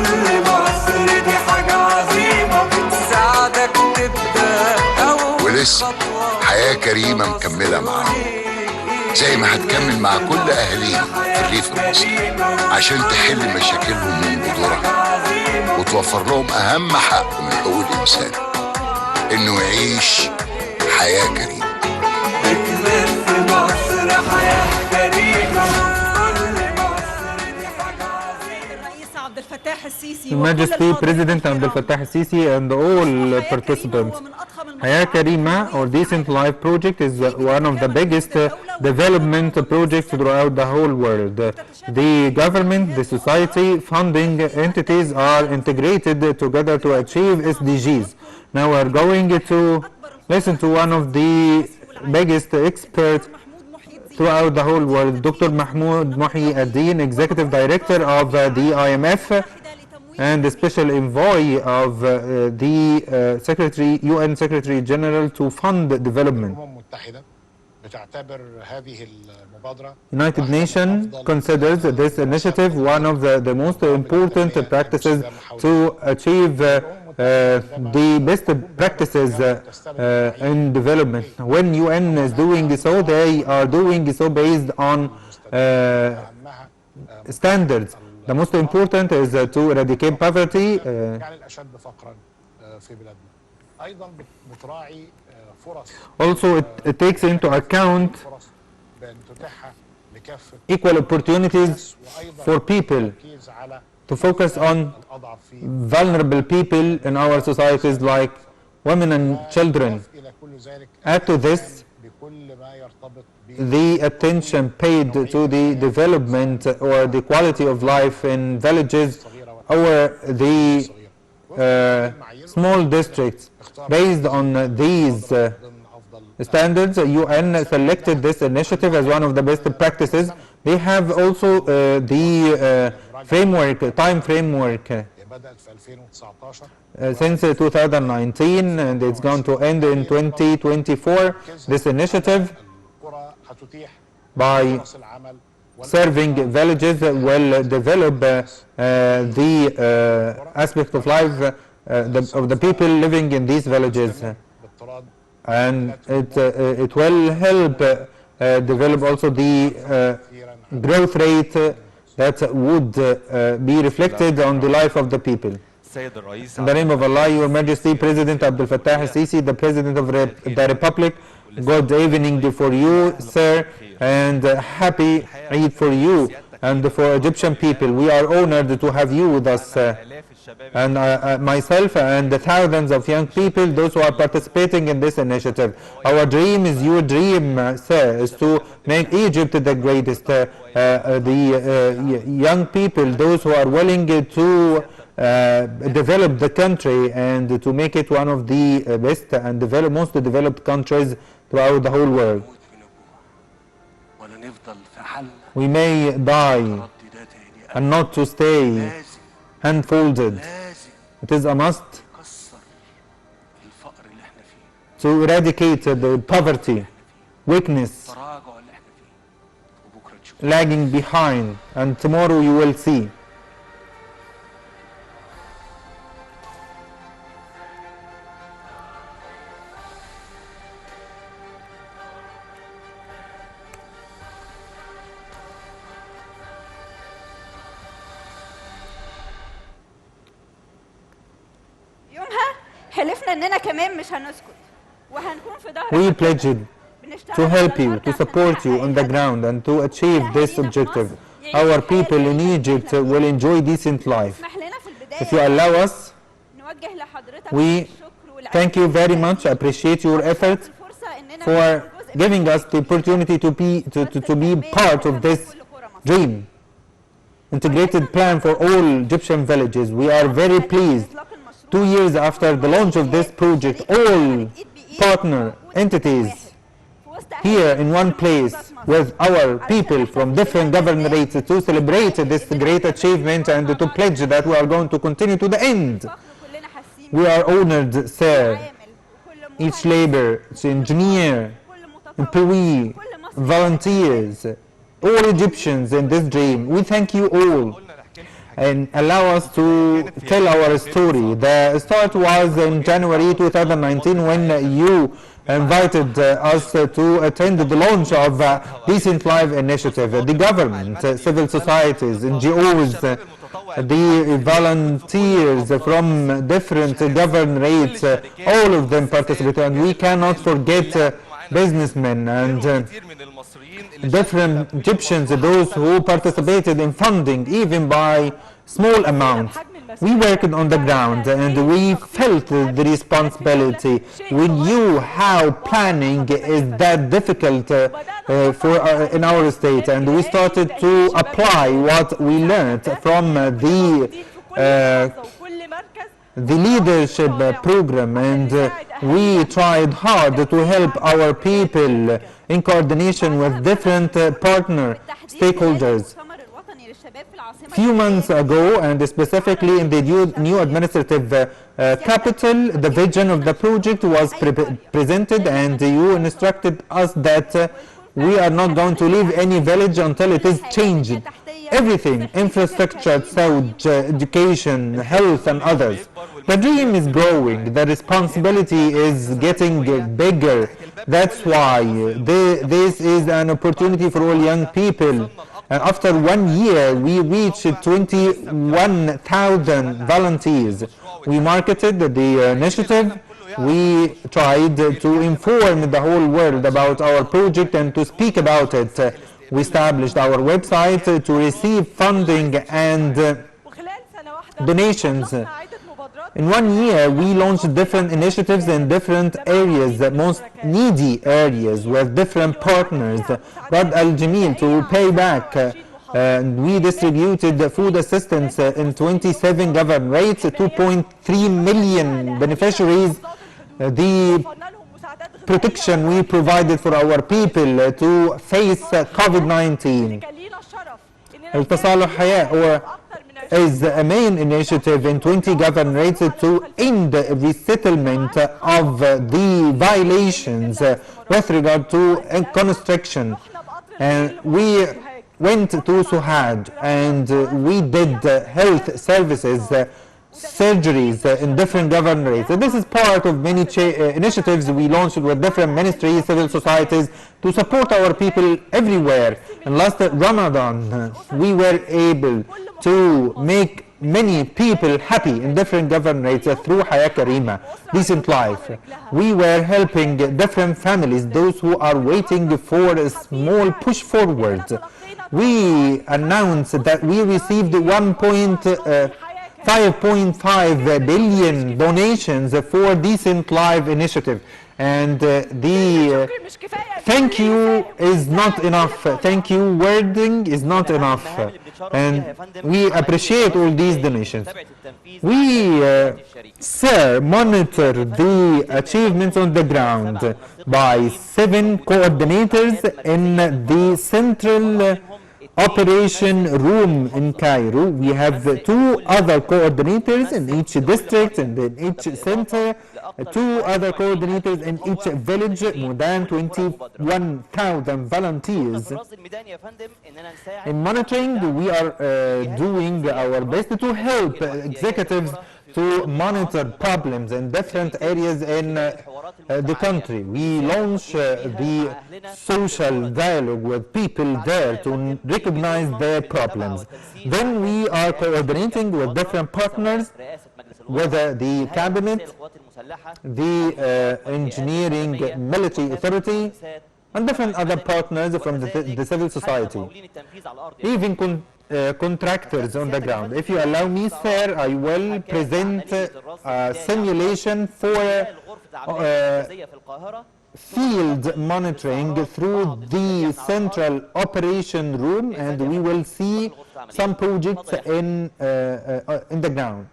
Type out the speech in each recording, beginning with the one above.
كل مصر دي حاجة عظيمة بتساعدك تبدأ أول ولسه حياة كريمة مكملة معاهم زي ما هتكمل مع كل أهالينا في الريف المصري عشان تحل مشاكلهم من جذورها وتوفر لهم أهم حق من حقوق الإنسان إنه يعيش حياة كريمة. اكبر في مصر حياة كريمة كل مصر دي حاجة عظيمة. الرئيس عبد الفتاح السيسي Majesty President Abdel Fattah al-Sisi and all participants. Hayat Karima or Decent Life project is one of the biggest development projects throughout the whole world. The government, the society, funding entities are integrated together to achieve SDGs. Now we are going to listen to one of the biggest experts throughout the whole world, Dr. Mahmoud Mohi Ad-Din, Executive Director of the IMF and the Special Envoy of the UN Secretary General to Fund Development. United Nations considers this initiative one of the most important practices to achieve the best practices in development. When UN is doing so, they are doing so based on standards. The most important is to eradicate poverty. Also, it takes into account equal opportunities for people, to focus on vulnerable people in our societies like women and children. Add to this the attention paid to the development or the quality of life in villages or the small districts. Based on these standards, UN selected this initiative as one of the best practices. They have also the time framework since 2019, and it's going to end in 2024. This initiative, by serving villages, will develop the aspect of life of the people living in these villages, and it will help develop also the growth rate that would be reflected on the life of the people. In the name of Allah, Your Majesty, President Abdel Fattah al-Sisi, the President of the Republic, good evening for you, sir, and happy Eid for you and for Egyptian people. We are honored to have you with us, and myself and the thousands of young people, those who are participating in this initiative. Our dream is your dream, sir, is to make Egypt the greatest. The young people, those who are willing to develop the country and to make it one of the best and most developed countries throughout the whole world. We may die and not to stay hand-folded. It is a must to eradicate the poverty, weakness, lagging behind, and tomorrow you will see. حلفنا اننا كمان مش هنسكت وهنكون في ظهرك. We pledged to help you, to support you on the ground and to achieve this objective. Our people in Egypt will enjoy decent life. If you allow us, we thank you very much, appreciate your efforts for giving us the opportunity to be part of this dream, integrated plan for all Egyptian villages. We are very pleased. 2 years after the launch of this project, all partner entities here in one place with our people from different governorates to celebrate this great achievement and to pledge that we are going to continue to the end. We are honored, sir. Each labor, each engineer, employee, volunteers, all Egyptians in this dream, we thank you all. and allow us to tell our story. The start was in January 2019 when you invited us to attend the launch of Decent Life initiative. The government, civil societies, NGOs, the volunteers from different governorates, all of them participated, and we cannot forget businessmen and different Egyptians, those who participated in funding even by small amounts. We worked on the ground and we felt the responsibility. We knew how planning is that difficult in our state, and we started to apply what we learned from the leadership program, and we tried hard to help our people in coordination with different partner stakeholders. Few months ago, and specifically in the new administrative capital, the vision of the project was presented, and you instructed us that we are not going to leave any village until it is changed. Everything, infrastructure, sewage, education, health and others. The dream is growing, the responsibility is getting bigger. That's why this is an opportunity for all young people. After 1 year, we reached 21,000 volunteers. We marketed the initiative. We tried to inform the whole world about our project and to speak about it. We established our website to receive funding and donations. In 1 year, we launched different initiatives in different areas, the most needy areas, with different partners. Rad Al Jamil to pay back. We distributed food assistance in 27 governorates, 2.3 million beneficiaries. The protection we provided for our people to face COVID-19. التصالح حياة is a main initiative in 20 governorates to end the resettlement of the violations with regard to construction. And we went to Suhad and we did health services, surgeries in different governorates. This is part of many initiatives we launched with different ministries, civil societies to support our people everywhere. And last Ramadan, we were able to make many people happy in different governorates through Haya Karima, Decent Life. We were helping different families, those who are waiting for a small push forward. We announced that we received 5.5 billion donations for Decent Life initiative. And the thank you is not enough. Thank you wording is not enough. And we appreciate all these donations. We, sir, monitor the achievements on the ground by 7 coordinators in the central operation room in Cairo. We have 2 other coordinators in each district and in each center, 2 other coordinators in each village, more than 21,000 volunteers. In monitoring, we are doing our best to help executives to monitor problems in different areas in the country. We launch the social dialogue with people there to recognize their problems. Then we are coordinating with different partners, whether the cabinet, the engineering military authority, and different other partners from the civil society, even contractors on the ground. If you allow me, sir, I will present a simulation for field monitoring through the central operation room, and we will see some projects in the ground.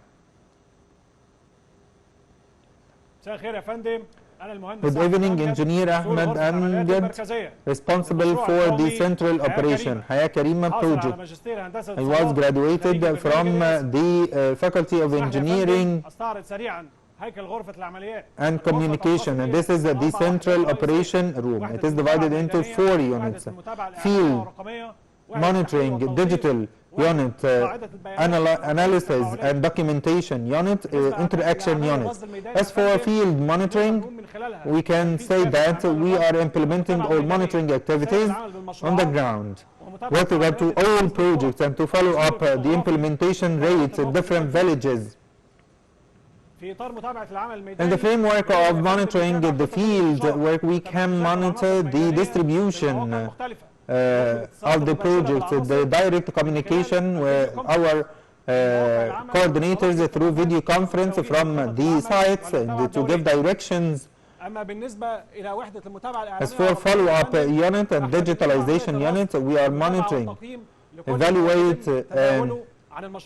Good evening, Engineer Ahmed Amgad, responsible for the central operation, Haya Karima project. I was graduated from the Faculty of Engineering and Communication, and this is the central operation room. It is divided into 4 units: field monitoring, digital unit, analysis and documentation unit, interaction unit. As for field monitoring, we can say that we are implementing all monitoring activities on the ground with regard to all projects and to follow up the implementation rates in different villages. In the framework of monitoring the field work, we can monitor the distribution of the projects, the direct communication with our coordinators through video conference from the sites and to give directions. As for follow-up unit and digitalization unit, we are monitoring, evaluate and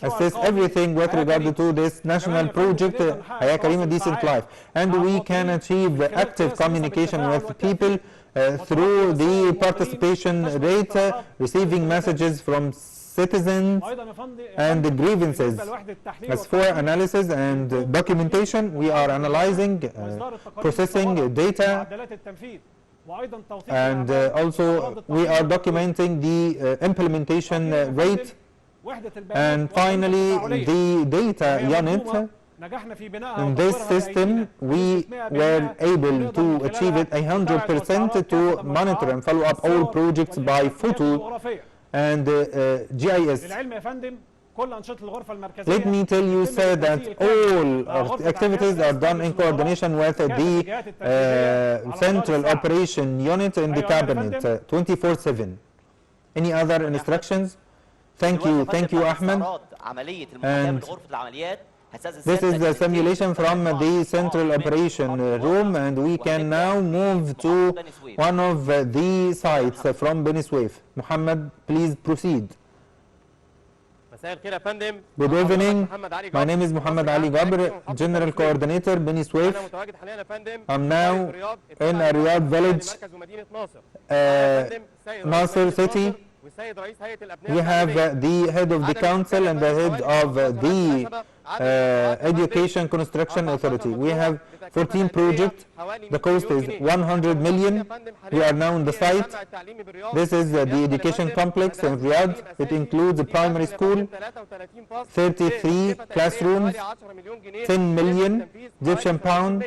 assess everything with regard to this national project, Haya Karima Decent Life. And we can achieve active communication with people through the participation rate, receiving messages from citizens and the grievances. As for analysis and documentation, we are analyzing, processing data, and also we are documenting the implementation rate. And finally, the data unit. In this system, we were able to achieve it 100% to monitor and follow up all projects by photo and GIS. Let me tell you, sir, that all our activities are done in coordination with the Central Operation Unit in the Cabinet, 24/7. Any other instructions? Thank you, Ahmed. And this is the simulation from the Central Operation Room, and we can now move to one of the sites from Beni Suef. Muhammad, please proceed. Good evening. My name is Muhammad Ali Gabr, General Coordinator, Beni Suef. I'm now in a Riyadh village, Nasser City. We have the head of the council and the head of the Education Construction Authority. We have 14 projects. The cost is 100 million. We are now on the site. This is the education complex in Riyadh. It includes a primary school, 33 classrooms, 10 million Egyptian pound,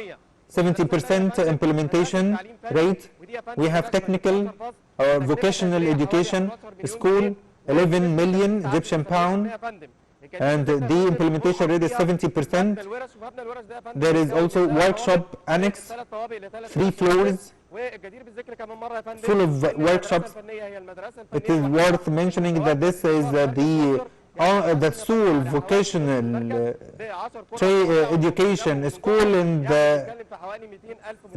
70% implementation rate. We have technical or vocational education school, 11 million Egyptian pound, and the implementation rate is 70%. There is also workshop annex, 3 floors, full of workshops. It is worth mentioning that this is the sole vocational education school in the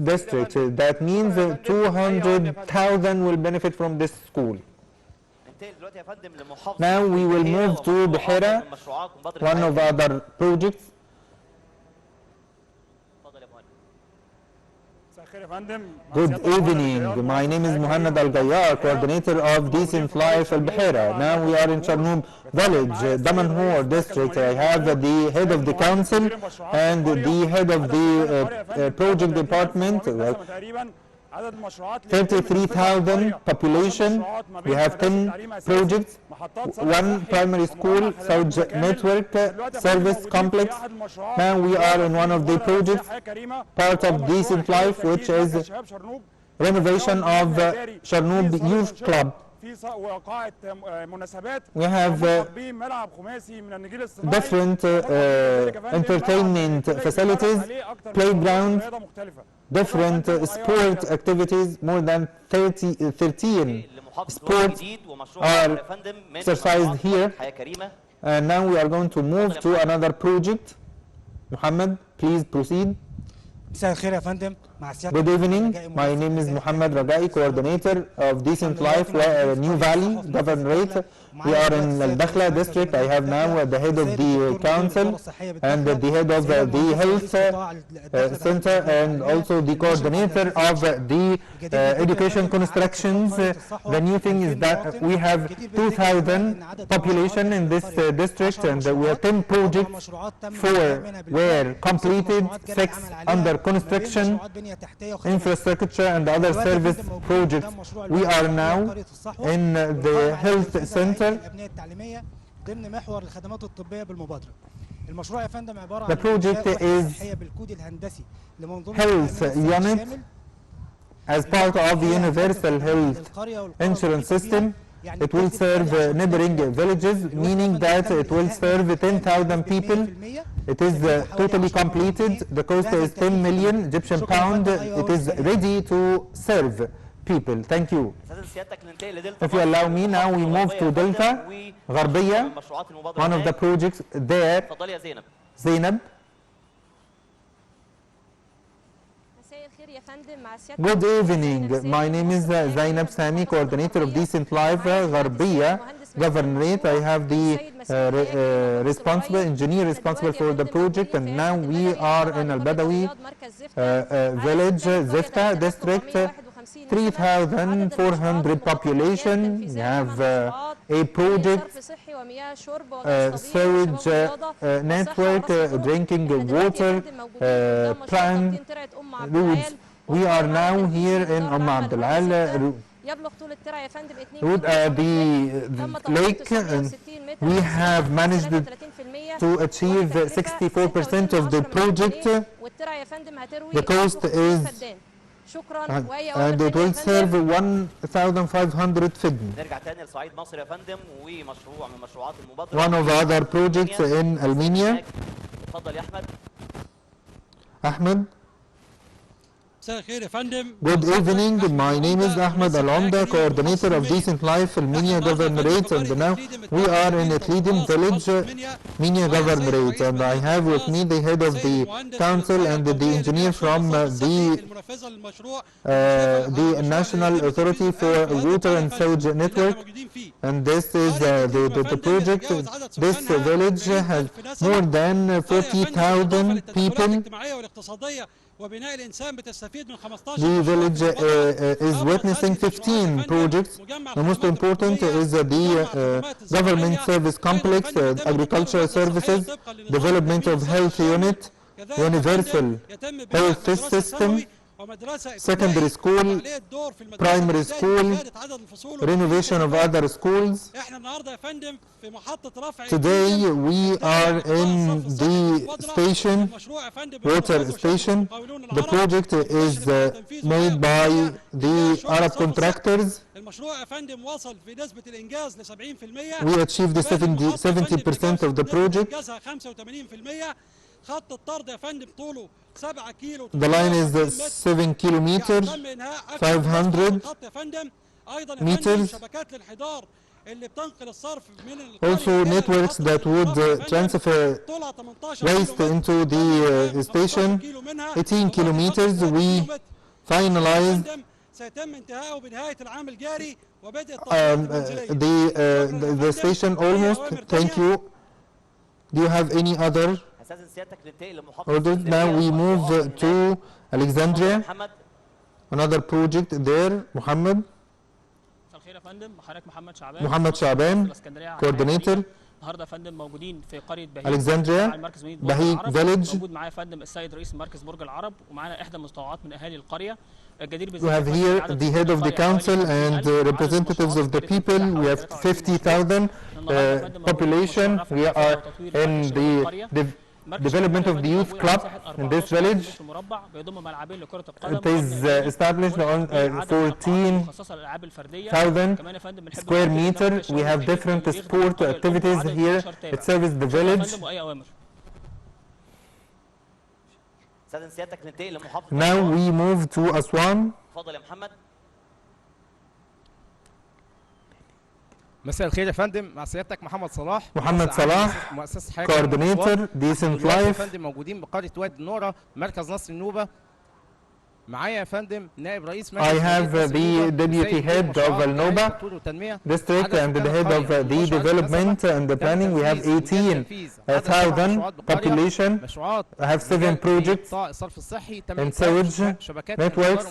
district. That means 200,000 will benefit from this school. Now we will move to Buhira, one of other projects. Good evening. My name is Muhammad Al Gayyar, coordinator of Decent Life Al Buhira. Now we are in Sharnoub village, Damanhur district. I have the head of the council and the head of the project department. 33,000 population. We have 10 projects, 1 primary school, South Network Service Complex. Now we are in one of the projects, part of Decent Life, which is renovation of Sharnoub Youth Club. We have different entertainment facilities, playgrounds, different sport activities. More than 13 sports are exercised here. And now we are going to move to another project. Muhammad, please proceed. Good evening. My name is Muhammad Ragai, coordinator of Decent Life, New Valley Governorate. We are in Al Dakhla district. I have now the head of the council and the head of the health center and also the coordinator of the education constructions. The new thing is that we have 2,000 population in this district, and we have 10 projects. 4 were completed, 6 under construction, infrastructure and other service projects. We are now in the health center. ضمن محور الخدمات الطبيه بالمبادره. المشروع يا فندم عباره The عن project إنشاء وحدة is صحية بالكود الهندسي لمنظومه health التأمين الصحي unit الشامل as part of the universal health insurance system. It will serve neighboring villages, meaning that it will serve 10,000 people. It is totally completed. The cost is 10 million Egyptian pound. It is ready to serve people. Thank you. If you allow me, now we move to Delta, غربية, one of the projects there. Zainab. Good evening. My name is Zainab Sami, coordinator of Decent Life, Gharbiya Governorate. I have the responsible engineer responsible for the project, and now we are in Al Badawi village, Zifta district, 3,400 population. We have a project, sewage network, drinking water plant, roads. We are now here in Abd al-Al. The lake, we have managed to achieve 64% of the project. The cost is and it will serve 1,500 فدن. One of the other projects in Armenia. Ahmed. Good evening. My name is Ahmed Al-Omda, coordinator of Decent Life Armenia Governorate, and now we are in Etlidim village, Minya Governorate, and I have with me the head of the council and the engineer from the National Authority for Water and Sewage Network, and this is the project. This village has more than 40,000 people. The village is witnessing 15 projects. The most important is the government service complex, agricultural services, development of health unit, universal health system, secondary school, primary school, renovation of other schools. Today we are in the station, water station. The project is made by the Arab contractors. We achieved 70% of the project. The line is 7 kilometers, 500 meters. Also networks that would transfer waste into the station, 18 kilometers. We finalized the station almost. Thank you. Do you have any other orders? Now we move to Alexandria, another project there. Muhammad. محمد شعبان coordinator النهارده يا فندم موجودين في قريه بهيج Alexandria بهيج village. موجود معايا يا فندم السيد رئيس مركز برج العرب ومعانا احدى المستوطنات من اهالي القريه. الجدير We have here the head of the council and representatives of the people. We have 50,000 population. We are in the development of the youth club in this village. It is established on 14,000 square meters. We have different sport activities here. It serves the village. Now we move to Aswan. مساء الخير يا فندم، مع سيادتك محمد صلاح مؤسس حاجه coordinator Decent Life. يا فندم موجودين بقريه وادي النوره مركز نصر النوبه. معايا يا فندم نائب رئيس I have the deputy head of Al Noba district and the head of the development and the planning. We have 18,000 population. I have 7 projects in sewage networks.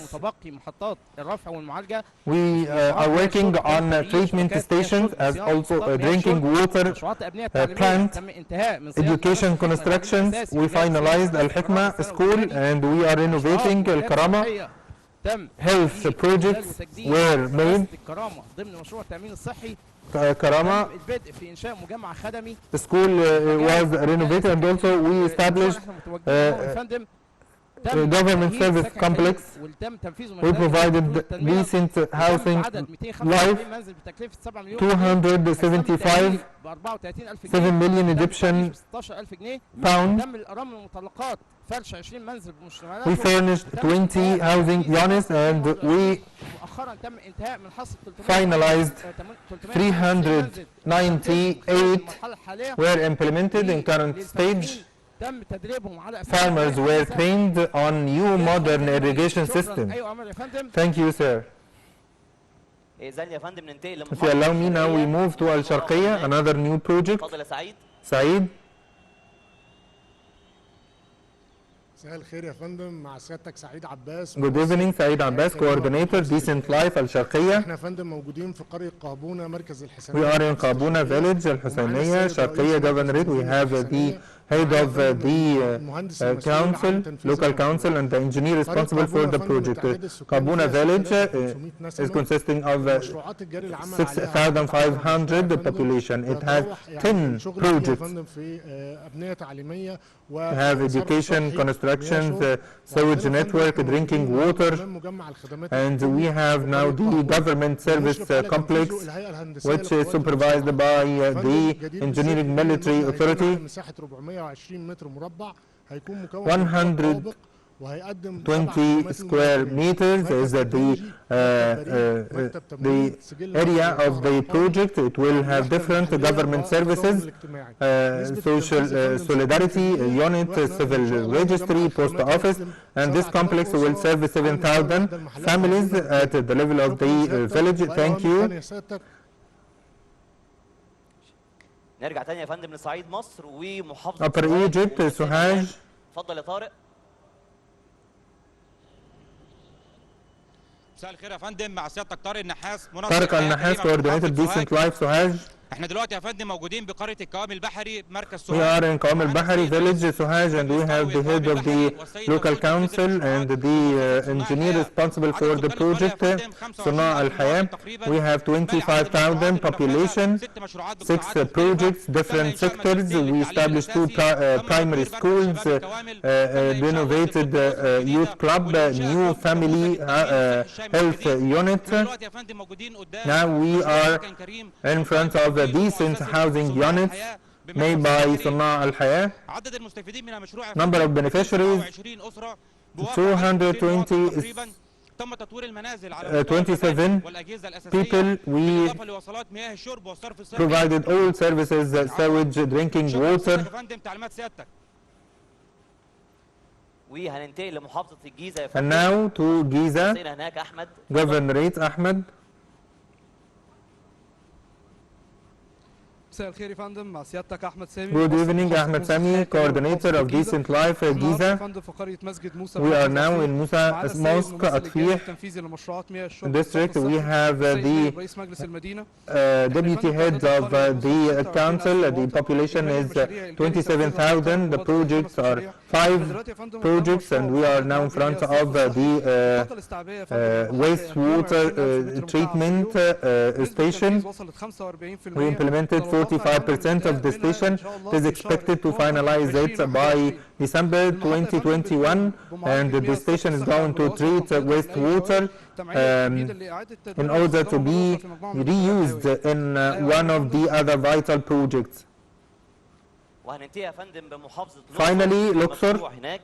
We are working on treatment stations as also a drinking water plant, education constructions. We finalized Al Hikma school and we are renovating Al Karama. تم health projects were made. الكرامة ضمن مشروع التأمين الصحي. Karama, تم البدء في إنشاء مجمع خدمي. the school was renovated, and also we established يا فندم تم government تأهيل service سكن complex. جديد وتم تنفيذه من We خلال provided التنمية. decent وتم housing عدد life, 245 منزل بتكلفة 7 مليون 275 ب 34,000 جنيه. 7 million تم Egyptian تعييش ب 16,000 جنيه. pounds. تم الأرامل والمطلقات فرش 20 منزل بمشتملات. We furnished 20 housing units, and we مؤخرا تم انتهاء من حصة finalized 398 398 were implemented in current stage. تم تدريبهم على Farmers were trained on new modern irrigation system. ايوه عمر يا فندم. Thank you, sir. إذن يا فندم ننتقل If you allow me now, we move to Al Sharqiyya, another new project. اتفضل يا سعيد. Saeed. مساء الخير يا فندم، مع سيادتك سعيد عباس. Good evening, Saeed Abbas, coordinator, Decent Life, Al Sharqiyya. احنا يا فندم موجودين في قرية قابونة مركز We الحسينية. are in Qabuna village, Al Husseiniya, Sharqiyya Governorate. We have the head of the council, local council, and the engineer responsible for the project. Qabuna village is consisting of 6,500 population. It has 10 projects. We have education, constructions, sewage network, drinking water, and we have now the government service complex, which is supervised by the engineering military authority. 120 square meters is the area of the project. It will have different government services, social solidarity unit, civil registry, post office, and this complex will serve 7,000 families at the level of the village. Thank you. نرجع تاني يا فندم لصعيد مصر ومحافظة Upper Egypt, Suhaj. اتفضل يا طارق. مساء الخير يا فندم، مع سيادتك طارق النحاس طارق النحاس coordinator Decent Life Suhaj. احنا دلوقتي يا فندم موجودين بقرية الكوام البحري مركز We سوهاج. are in Qawm al-Bahri village, Suhaj, and we have the head of the local council and the engineer responsible for the project, Sana al-Hayam. We have 25,000 population, 6 projects, different sectors. We established 2 primary schools, renovated youth club, new family health unit. Now we are in front of a decent housing units made by Sana al-Hayah. Number of beneficiaries 220 27 people. We provided all services, sewage, drinking water. وهننتقل لمحافظة الجيزة يا And فندم. now to Giza, هناك أحمد. Governorate Ahmed. مساء الخير يا فندم، مع سيادتك احمد سامي. Good evening, Ahmed Sami, coordinator of Decent Life Giza. We are now in Musa Mosque at Fih district. We have the deputy heads of the council. The population is 27,000. The projects are 5 projects, and we are now in front of the wastewater treatment station. We implemented 45% of the station. It is expected to finalize it by December 2021, and the station is going to treat wastewater in order to be reused in one of the other vital projects. وهننتهي يا فندم بمحافظة Finally, الأقصر. Luxor. هناك.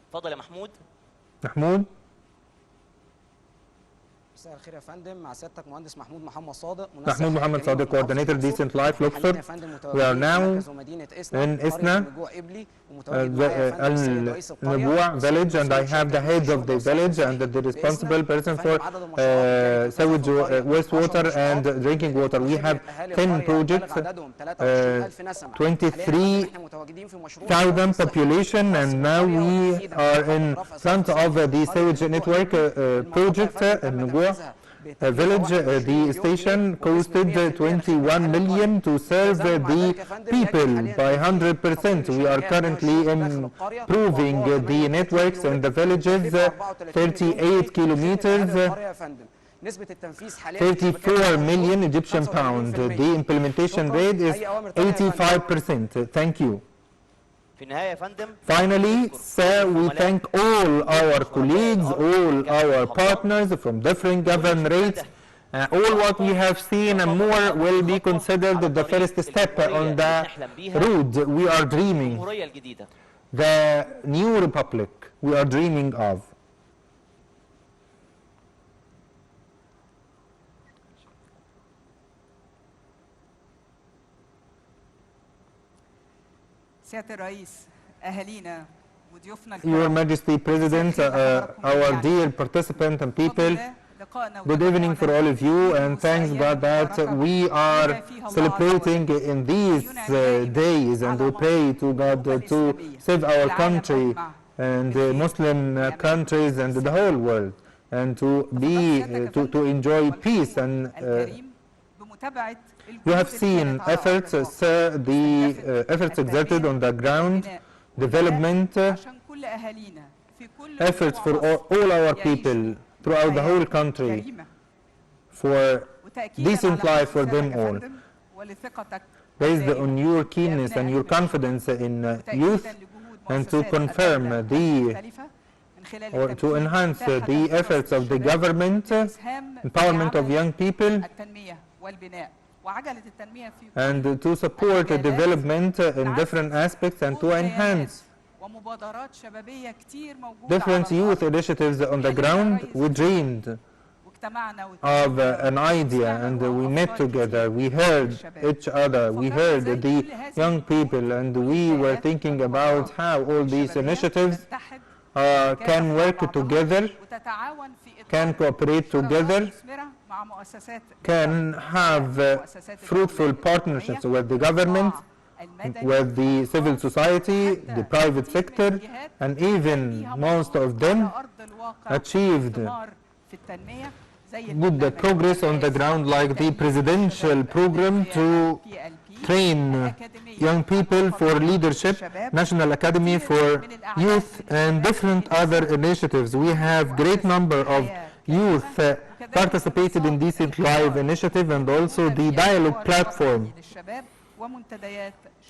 اتفضل يا محمود. محمود. مساء الخير يا فندم، مع سيادتك مهندس محمود محمد صادق. محمود محمد صادق coordinator Decent Life Luxor. We are now in Isna, Al-Nubua village, and I have the head of the village and the responsible person for sewage, wastewater and drinking water. We have 10 projects, 23,000 population, and now we are in front of the sewage network project in Nubua. village. The station costed 21 million to serve the people by 100%. We are currently improving the networks in the villages, 38 kilometers, 34 million Egyptian pound. The implementation rate is 85%. Thank you. Finally, sir, we thank all our colleagues, all our partners from different governorates. All what we have seen and more will be considered the first step on the road we are dreaming, the new republic we are dreaming of. سيادة الرئيس أهالينا وضيوفنا Your Majesty, President, our dear participants and people, good evening for all of you, and thanks God that we are celebrating in these days, and we pray to God to save our country and Muslim countries and the whole world, and to enjoy peace. And you have seen efforts, sir, the efforts exerted on the ground, development, efforts for all our people throughout the whole country, for decent life for them all. Based on your keenness and your confidence in youth, and to confirm or to enhance the efforts of the government, empowerment of young people, and to support development in different aspects, and to enhance different youth initiatives on the ground. We dreamed of an idea, and we met together, we heard each other, we heard the young people, and we were thinking about how all these initiatives can work together, can cooperate together, can have fruitful partnerships with the government, with the civil society, the private sector, and even most of them achieved good progress on the ground, like the presidential program to train young people for leadership, National Academy for Youth, and different other initiatives. We have great number of youth participated in Decent Live initiative, and also the dialogue platform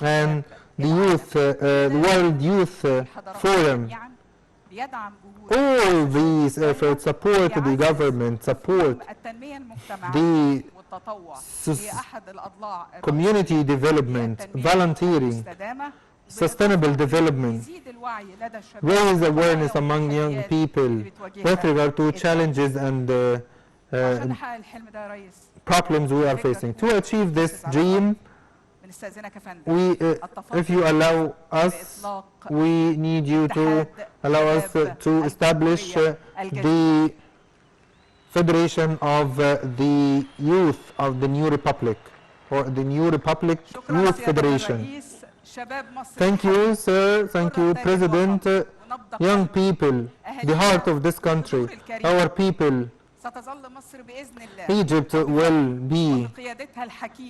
and the youth, World Youth Forum. All these efforts support the government, support the community development, volunteering, sustainable development, raise awareness among young people with regard to challenges and problems we are facing. To achieve this dream, if you allow us, we need you to allow us to establish the Federation of the Youth of the New Republic, or the New Republic Youth Federation. Thank you, sir. Thank you, President. Young people, the heart of this country, our people, Egypt will be,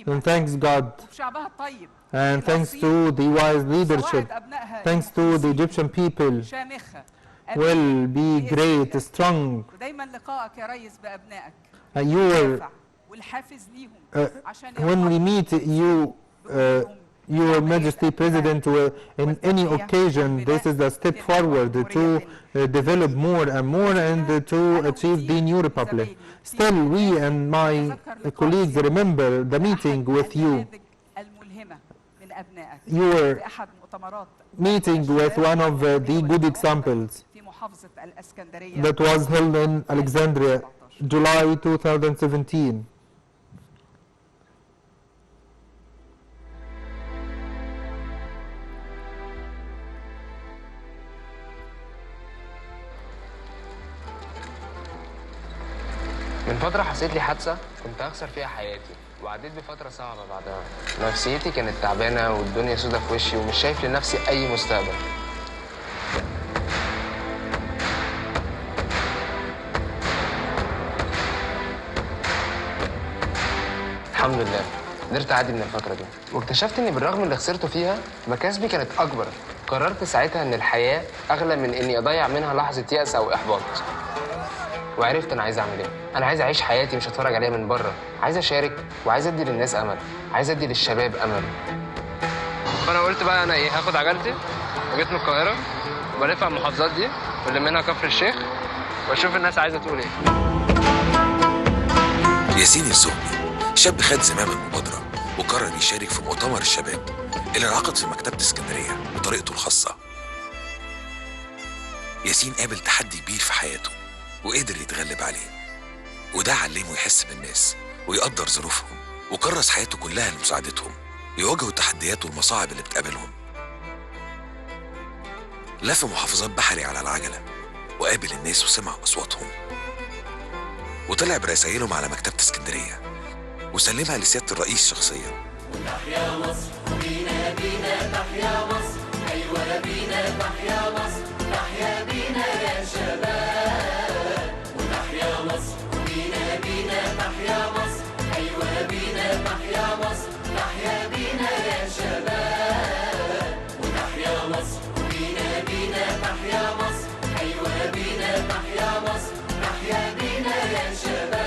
and thanks God, and thanks to the wise leadership, thanks to the Egyptian people, will be great, strong. When we meet you, Your Majesty, President, in any occasion, this is a step forward to develop more and more, and to achieve the new republic. Still, we and my colleagues remember the meeting with you. Your meeting with one of the good examples that was held in Alexandria, July 2017. من فترة حصلت لي حادثة كنت هخسر فيها حياتي، وعديت بفترة صعبة بعدها. نفسيتي كانت تعبانة والدنيا سودة في وشي، ومش شايف لنفسي أي مستقبل. الحمد لله قدرت اعدي من الفتره دي، واكتشفت اني بالرغم من اللي خسرته فيها مكاسبي كانت اكبر. قررت ساعتها ان الحياه اغلى من اني اضيع منها لحظه يأس او احباط. وعرفت انا عايز اعمل ايه. انا عايز اعيش حياتي مش هتفرج عليها من بره، عايز اشارك وعايز ادي للناس امل، عايز ادي للشباب امل. فانا قلت بقى انا ايه، هاخد عجلتي وجيت من القاهره وبلف على المحافظات دي واللي منها كفر الشيخ واشوف الناس عايزه تقول ايه. ياسين الزهبي شاب خد زمام المبادرة وقرر يشارك في مؤتمر الشباب اللي انعقد في مكتبة اسكندرية بطريقته الخاصة. ياسين قابل تحدي كبير في حياته وقدر يتغلب عليه، وده علمه يحس بالناس ويقدر ظروفهم، وكرس حياته كلها لمساعدتهم يواجهوا التحديات والمصاعب اللي بتقابلهم. لف محافظات بحري على العجلة وقابل الناس وسمع أصواتهم، وطلع برسائلهم على مكتبة اسكندرية وسلمها لسيادة الرئيس شخصيا. تحيا مصر بينا بينا تحيا مصر، أيوة بينا تحيا مصر، تحيا بينا يا شباب. وتحيا مصر بينا بينا تحيا مصر، أيوة بينا تحيا مصر، تحيا بينا يا شباب. وتحيا مصر بينا بينا تحيا مصر، أيوة بينا تحيا مصر، تحيا بينا يا شباب.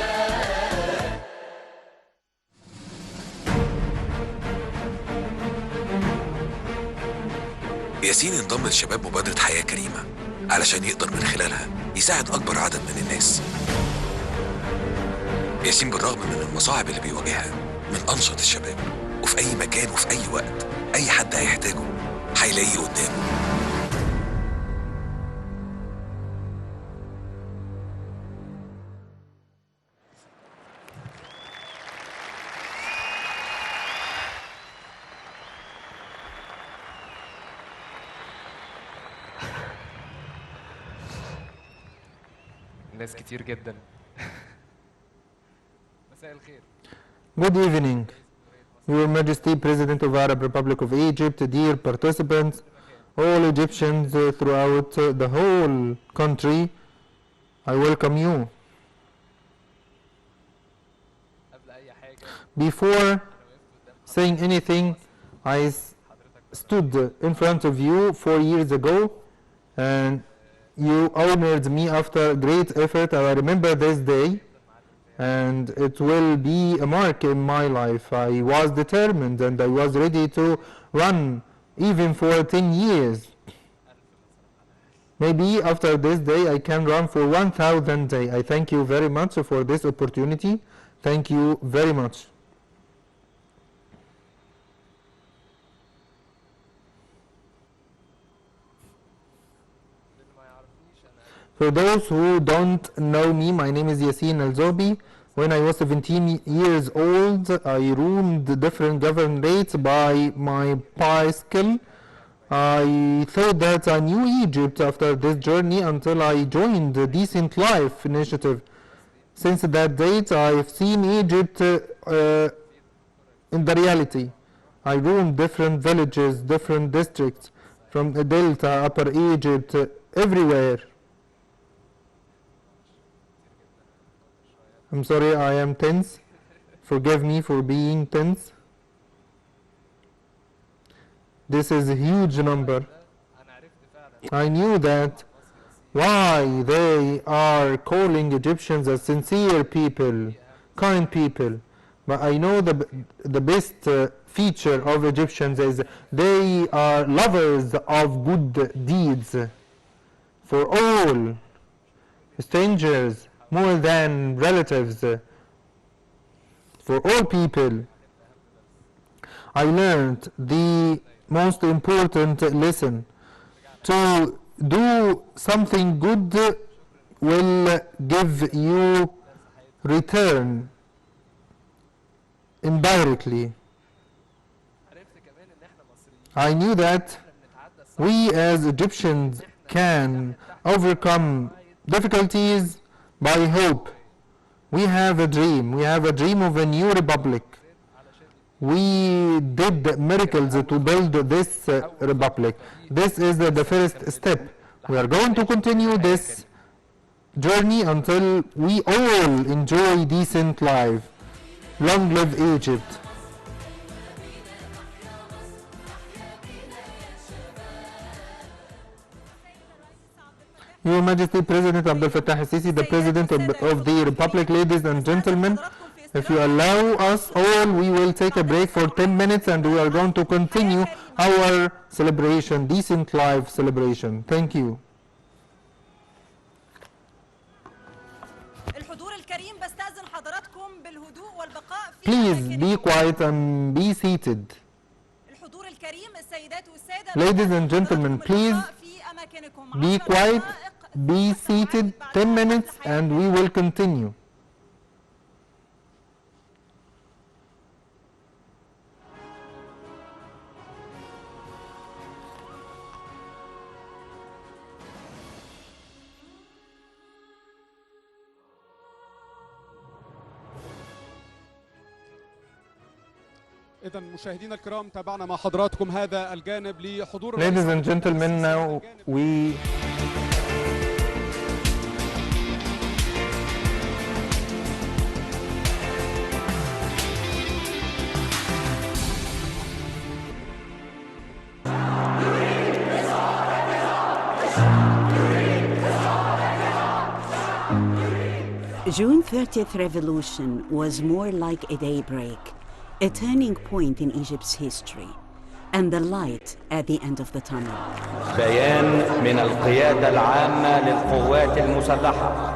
ياسين انضم لشباب مبادرة حياة كريمة علشان يقدر من خلالها يساعد أكبر عدد من الناس. ياسين بالرغم من المصاعب اللي بيواجهها من أنشط الشباب، وفي أي مكان وفي أي وقت أي حد هيحتاجه هيلاقيه قدامه. ناس كتير جدا. مساء الخير. Good evening, Your Majesty, President of Arab Republic of Egypt, dear participants, all Egyptians throughout the whole country, I welcome you. Before saying anything, I stood in front of you 4 years ago, and you honored me after great effort. I remember this day, and it will be a mark in my life. I was determined and I was ready to run even for 10 years. Maybe after this day I can run for 1,000 days. I thank you very much for this opportunity. Thank you very much. For those who don't know me, my name is Yassin Al-Zobi. When I was 17 years old, I ruled different governorates by my bicycle. I thought that I knew Egypt after this journey until I joined the Decent Life initiative. Since that date, I've seen Egypt in the reality. I ruled different villages, different districts, from the Delta, Upper Egypt, everywhere. I'm sorry, I am tense. Forgive me for being tense. This is a huge number. I knew that why they are calling Egyptians as sincere people, kind people. But I know the best feature of Egyptians is they are lovers of good deeds for all strangers, more than relatives, for all people. I learned the most important lesson: to do something good will give you return indirectly. I knew that we as Egyptians can overcome difficulties by hope. We have a dream. We have a dream of a new republic. We did miracles to build this republic. This is the first step. We are going to continue this journey until we all enjoy decent life. Long live Egypt. Your Majesty, President Abdel Fattah al-Sisi, the President of the Republic, ladies and gentlemen, if you allow us all, we will take a break for 10 minutes and we are going to continue our celebration, decent life celebration. Thank you. Please be quiet and be seated. Ladies and gentlemen, please be quiet, be seated, 10 minutes and we will continue. إذا مشاهدينا الكرام تابعنا مع حضراتكم هذا الجانب لحضور Ladies and gentlemen, now we June 30th revolution was more like a daybreak, a turning point in Egypt's history, and the light at the end of the tunnel. بيان من القيادة العامة للقوات المسلحة.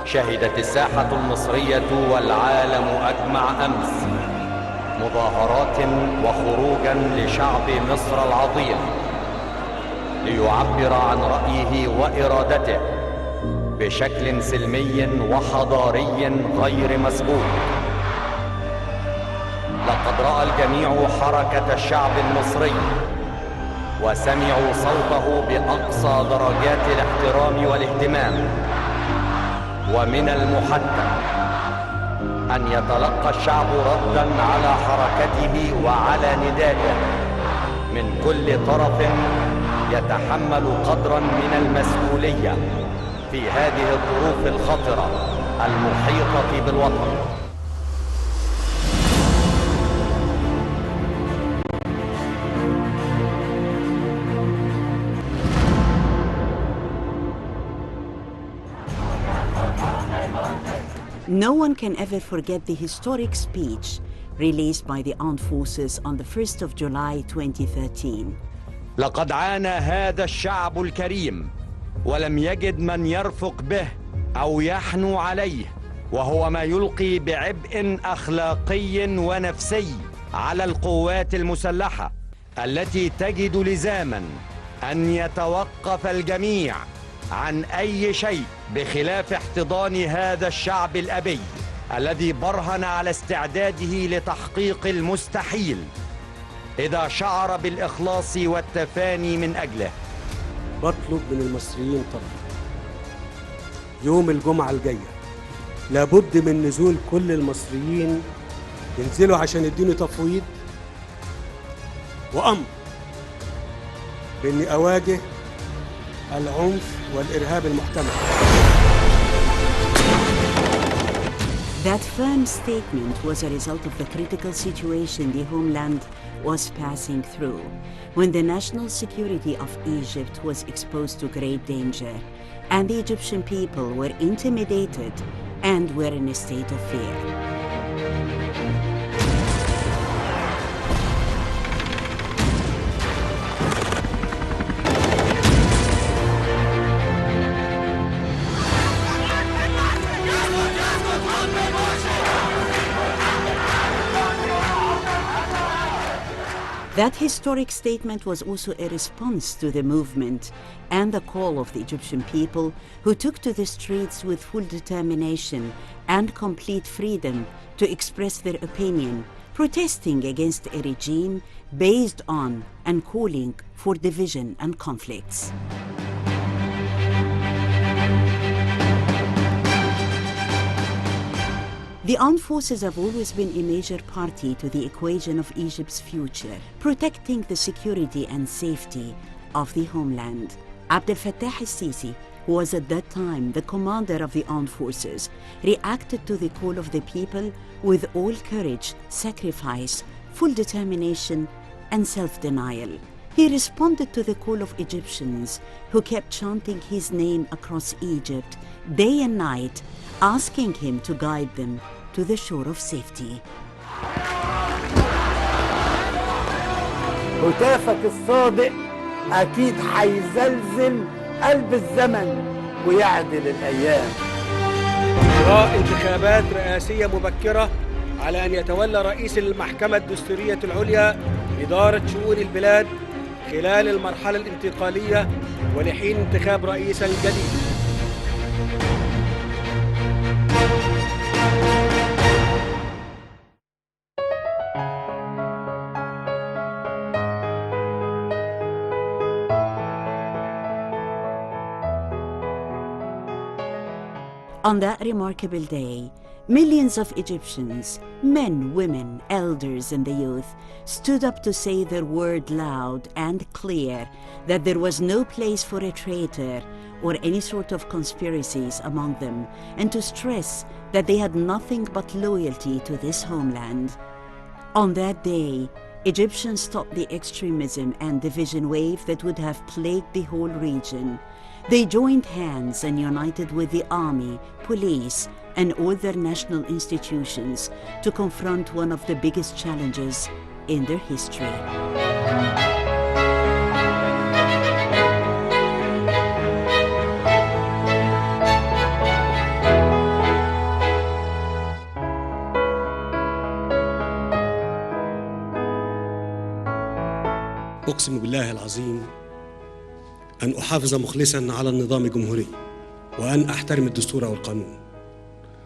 شهدت الساحة المصرية والعالم أجمع أمس مظاهرات وخروجا لشعب مصر العظيم ليعبر عن رأيه وإرادته بشكل سلمي وحضاري غير مسبوق. لقد رأى الجميع حركة الشعب المصري وسمعوا صوته بأقصى درجات الاحترام والاهتمام، ومن المحتم أن يتلقى الشعب ردا على حركته وعلى ندائه من كل طرف يتحمل قدرا من المسؤولية في هذه الظروف الخطرة المحيطة بالوطن. No one can ever forget the historic speech released by the armed forces on the 1st of July 2013. لقد عانى هذا الشعب الكريم ولم يجد من يرفق به أو يحنو عليه، وهو ما يلقي بعبء أخلاقي ونفسي على القوات المسلحة التي تجد لزاما أن يتوقف الجميع عن أي شيء بخلاف احتضان هذا الشعب الأبي الذي برهن على استعداده لتحقيق المستحيل إذا شعر بالإخلاص والتفاني من أجله. بطلب من المصريين طلب يوم الجمعة الجاية لابد من نزول كل المصريين ينزلوا عشان يديني تفويض وأمر بإني أواجه العنف والإرهاب المحتمل. That firm statement was a result of the critical situation the homeland was passing through, when the national security of Egypt was exposed to great danger, and the Egyptian people were intimidated and were in a state of fear. That historic statement was also a response to the movement and the call of the Egyptian people, who took to the streets with full determination and complete freedom to express their opinion, protesting against a regime based on and calling for division and conflicts. The armed forces have always been a major party to the equation of Egypt's future, protecting the security and safety of the homeland. Abdel Fattah al-Sisi who was at that time the commander of the armed forces, reacted to the call of the people with all courage, sacrifice, full determination, and self-denial. He responded to the call of Egyptians who kept chanting his name across Egypt day and night, asking him to guide them to the shore of safety. هتافك الصادق أكيد هيزلزل قلب الزمن ويعدل الأيام. إجراء انتخابات رئاسية مبكرة على أن يتولى رئيس المحكمة الدستورية العليا إدارة شؤون البلاد خلال المرحلة الانتقالية ولحين انتخاب رئيس جديد. On that remarkable day, millions of Egyptians, men, women, elders, and the youth, stood up to say their word loud and clear that there was no place for a traitor or any sort of conspiracies among them, and to stress that they had nothing but loyalty to this homeland. On that day, Egyptians stopped the extremism and division wave that would have plagued the whole region. They joined hands and united with the army, police, and all their national institutions to confront one of the biggest challenges in their history. أقسم بالله العظيم أن أحافظ مخلصاً على النظام الجمهوري، وأن أحترم الدستور والقانون،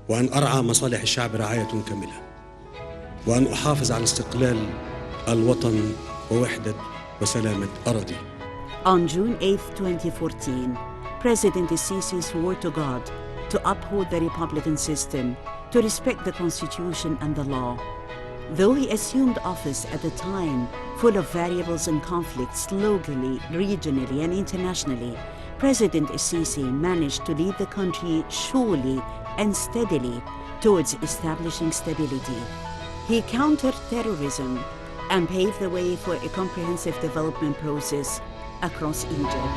وأن أرعى مصالح الشعب رعاية كاملة، وأن أحافظ على استقلال الوطن ووحدة وسلامة أراضي. On June 8, 2014, President Sisi swore to God to uphold the republican system, to respect the Constitution and the law. Though he assumed office at a time full of variables and conflicts locally, regionally, and internationally, President Sisi managed to lead the country surely and steadily towards establishing stability. He countered terrorism and paved the way for a comprehensive development process across Egypt.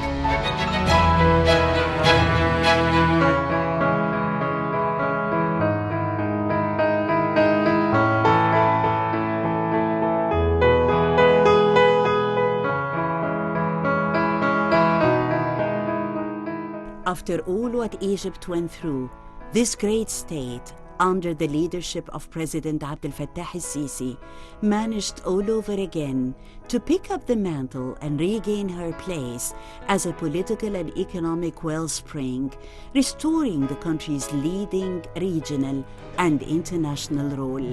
After all what Egypt went through, this great state, under the leadership of President Abdel Fattah el-Sisi, managed all over again to pick up the mantle and regain her place as a political and economic wellspring, restoring the country's leading regional and international role.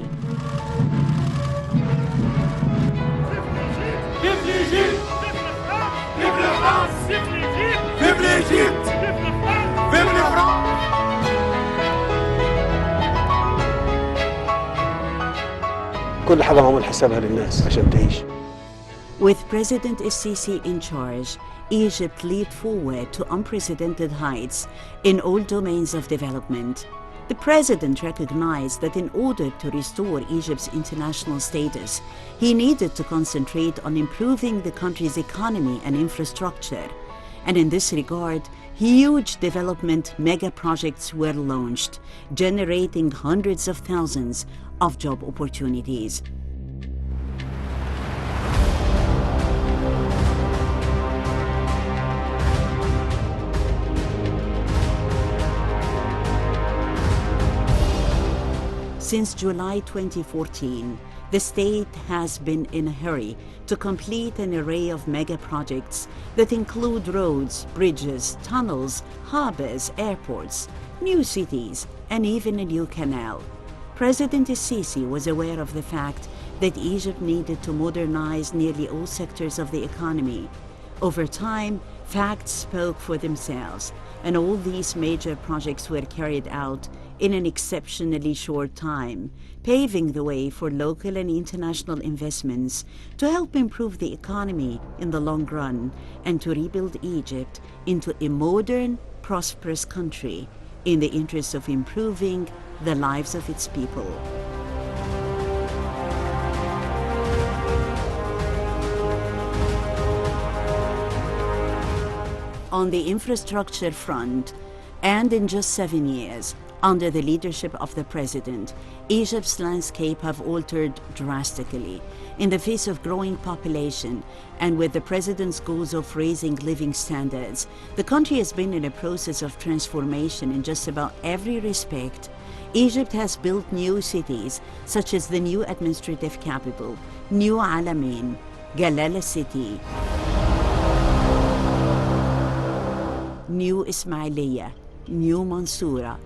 Vive l'Égypte! Vive la France! Vive l'Égypte! Vive la France! كل حاجة معمول حسابها للناس عشان تعيش. With President el-Sisi in charge, Egypt leaped forward to unprecedented heights in all domains of development. The president recognized that in order to restore Egypt's international status, he needed to concentrate on improving the country's economy and infrastructure. And in this regard, huge development mega projects were launched, generating hundreds of thousands of job opportunities. Since July 2014, the state has been in a hurry to complete an array of mega projects that include roads, bridges, tunnels, harbors, airports, new cities, and even a new canal. President el-Sisi was aware of the fact that Egypt needed to modernize nearly all sectors of the economy. Over time, facts spoke for themselves, and all these major projects were carried out in an exceptionally short time, paving the way for local and international investments to help improve the economy in the long run and to rebuild Egypt into a modern, prosperous country in the interest of improving the lives of its people. On the infrastructure front, and in just 7 years, under the leadership of the president, Egypt's landscape have altered drastically. In the face of growing population and with the president's goals of raising living standards, the country has been in a process of transformation in just about every respect. Egypt has built new cities, such as the new administrative capital, New Alamein, Galala City, New Ismailiyah, New Mansoura,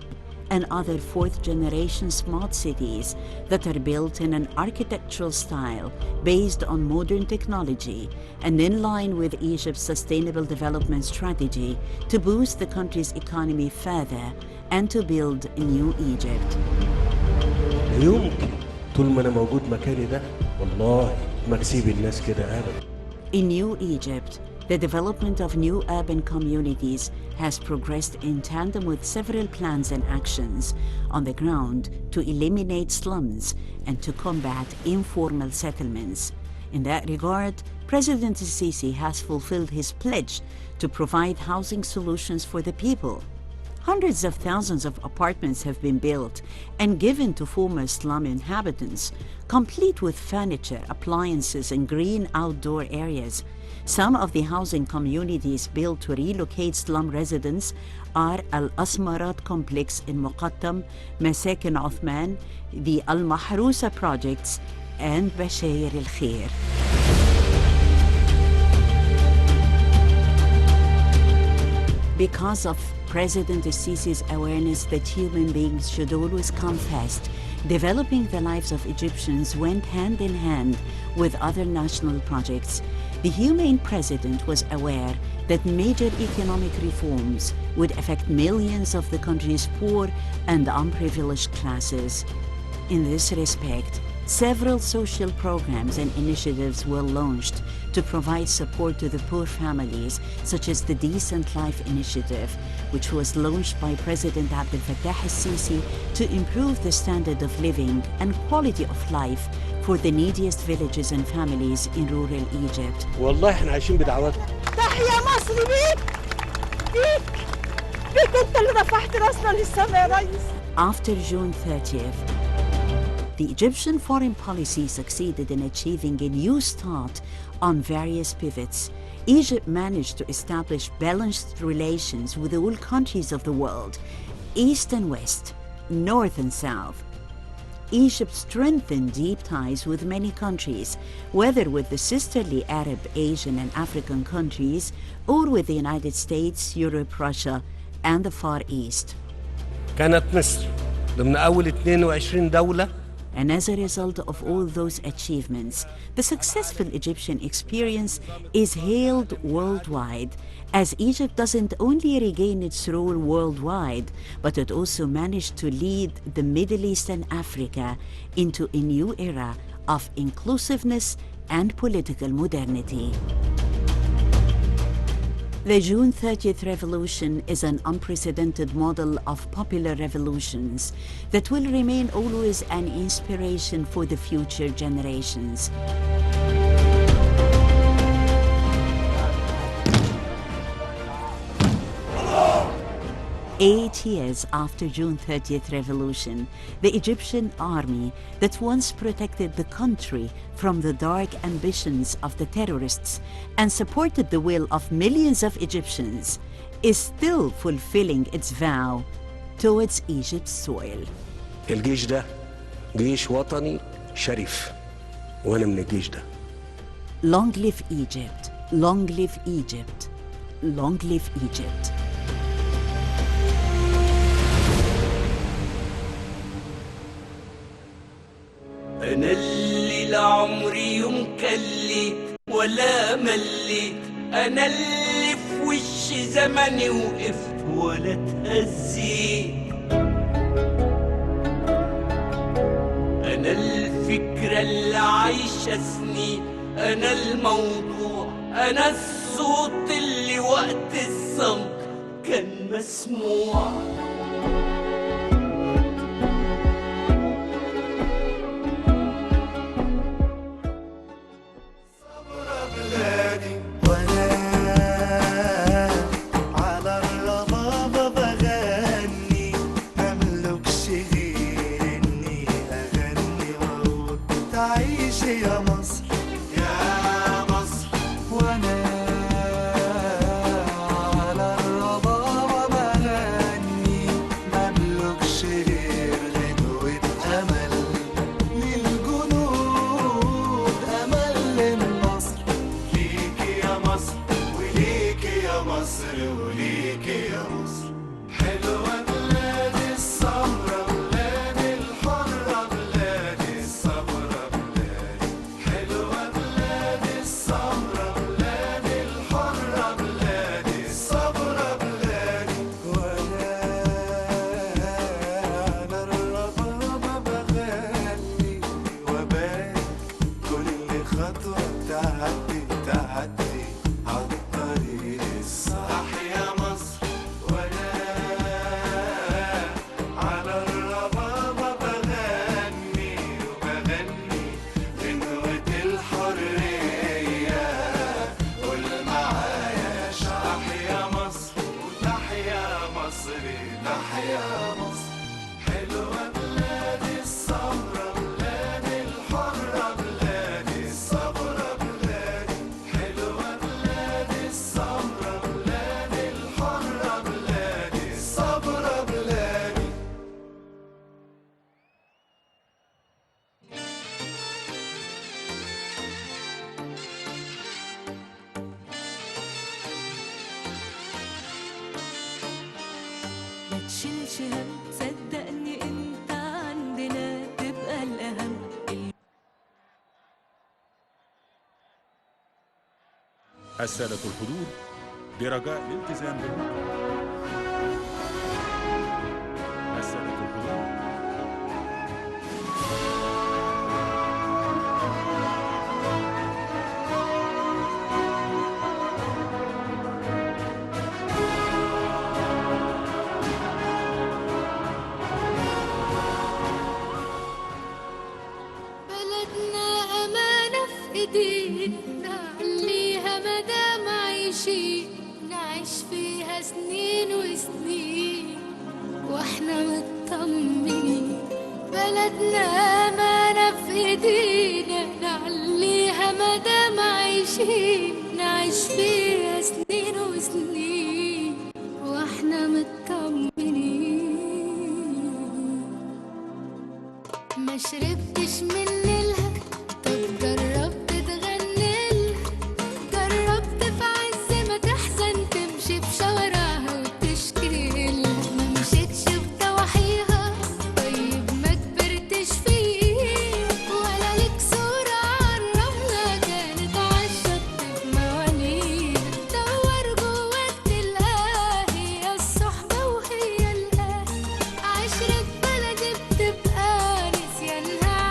and other fourth-generation smart cities that are built in an architectural style based on modern technology and in line with Egypt's sustainable development strategy to boost the country's economy further and to build a new Egypt. لا يمكن طول ما أنا موجود مكاني ده والله ما أسيب الناس كده أبدا. In New Egypt, the development of new urban communities has progressed in tandem with several plans and actions on the ground to eliminate slums and to combat informal settlements. In that regard, President Sisi has fulfilled his pledge to provide housing solutions for the people. Hundreds of thousands of apartments have been built and given to former slum inhabitants, complete with furniture, appliances, and green outdoor areas. Some of the housing communities built to relocate slum residents are Al-Asmarat complex in Muqattam, Masakin Uthman, the Al-Mahrousa projects, and Bashair al-Khair. Because of President Sisi's awareness that human beings should always come first, developing the lives of Egyptians went hand in hand with other national projects. The humane president was aware that major economic reforms would affect millions of the country's poor and unprivileged classes. In this respect, several social programs and initiatives were launched to provide support to the poor families, such as the Decent Life Initiative, which was launched by President Abdel Fattah al-Sisi to improve the standard of living and quality of life for the neediest villages and families in rural Egypt. والله احنا عايشين بدعواتكم. تحيا مصر بيك انت اللي رفعت راسنا للسماء يا ريس. After June 30th, the Egyptian foreign policy succeeded in achieving a new start on various pivots. Egypt managed to establish balanced relations with all countries of the world, East and West, North and South. Egypt strengthened deep ties with many countries, whether with the sisterly Arab, Asian, and African countries, or with the United States, Europe, Russia, and the Far East. كانت مصر ضمن أول 22 دولة. And as a result of all those achievements, the successful Egyptian experience is hailed worldwide, as Egypt doesn't only regain its role worldwide, but it also managed to lead the Middle East and Africa into a new era of inclusiveness and political modernity. The June 30th revolution is an unprecedented model of popular revolutions that will remain always an inspiration for the future generations. 8 years after June 30th revolution, the Egyptian army that once protected the country from the dark ambitions of the terrorists and supported the will of millions of Egyptians is still fulfilling its vow towards Egypt's soil. الجيش ده جيش وطني شريف وأنا من الجيش ده. Long live Egypt, long live Egypt, long live Egypt. أنا اللي لعمري يوم كليت ولا مليت، أنا اللي في وش زمني وقفت ولا اتهزيت، أنا الفكرة اللي عايشة سنين، أنا الموضوع، أنا الصوت اللي وقت الصمت كان مسموع. تشيلش هم، صدقني انت عندنا تبقى الاهم. السادة الحضور برجاء الالتزام بالوقت. السادة الحضور نعليها مدام عايشين، نعيش فيها سنين وسنين واحنا مطمنين. بلدنا أمانة في ايدينا، نعليها مدام عايشين، نعيش فيها سنين وسنين واحنا مطمنين. ما شربتش من نيلها، طب جربت تغني لها، جربت في عز ما تحزن تمشي في شوارعها وتشكي لها. ما مشيتش في ضواحيها، طيب ما كبرتش فيه، ولا ليك صورة عالرملة كانت عالشط في موانيها. دور جواك تلقاها، هي الصحبة وهي الأهل، عشرة بلدي بتبقى نسيانها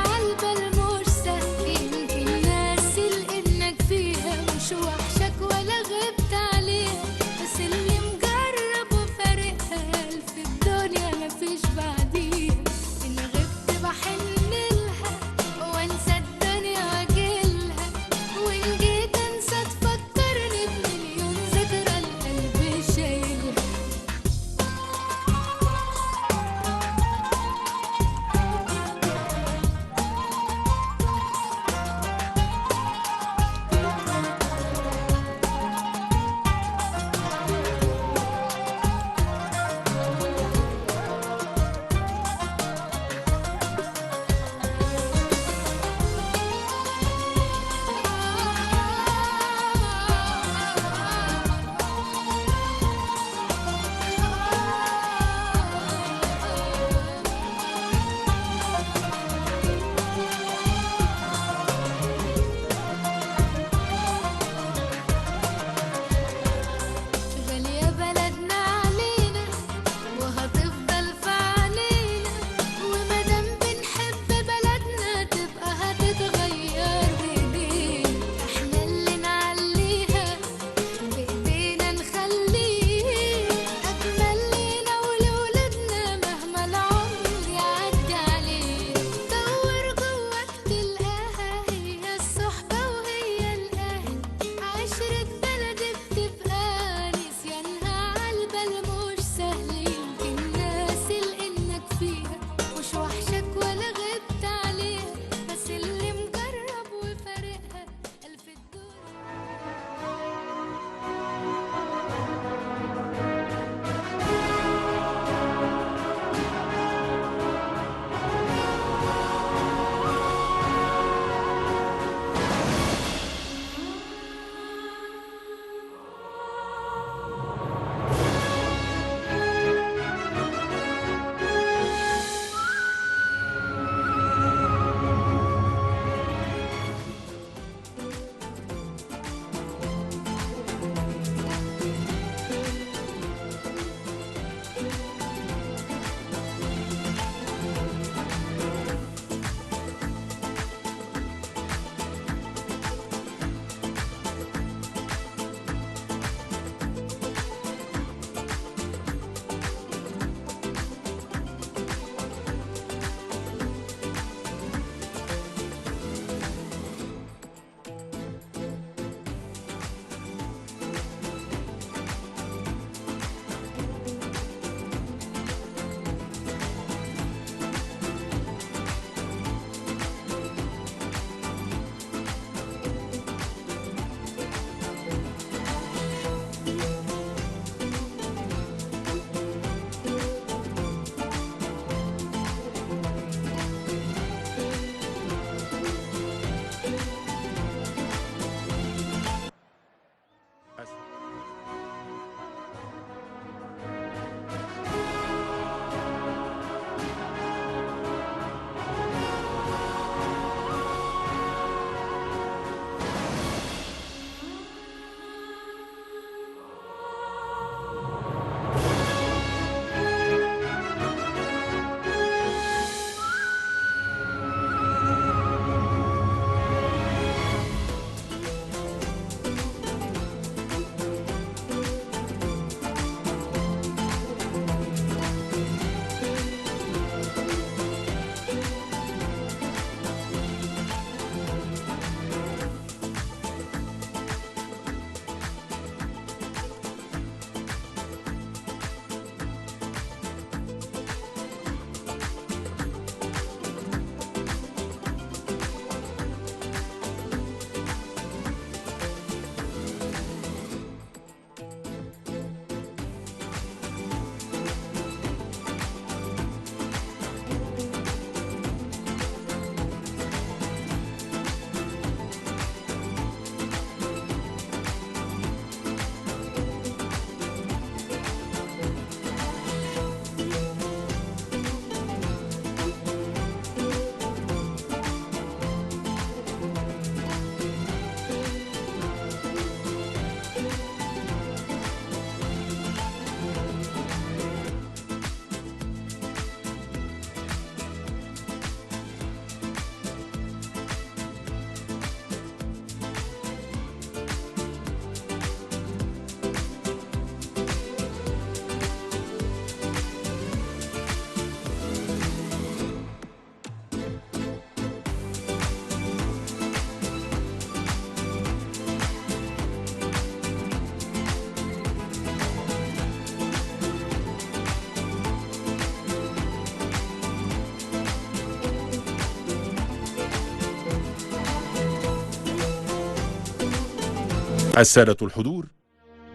السادة الحضور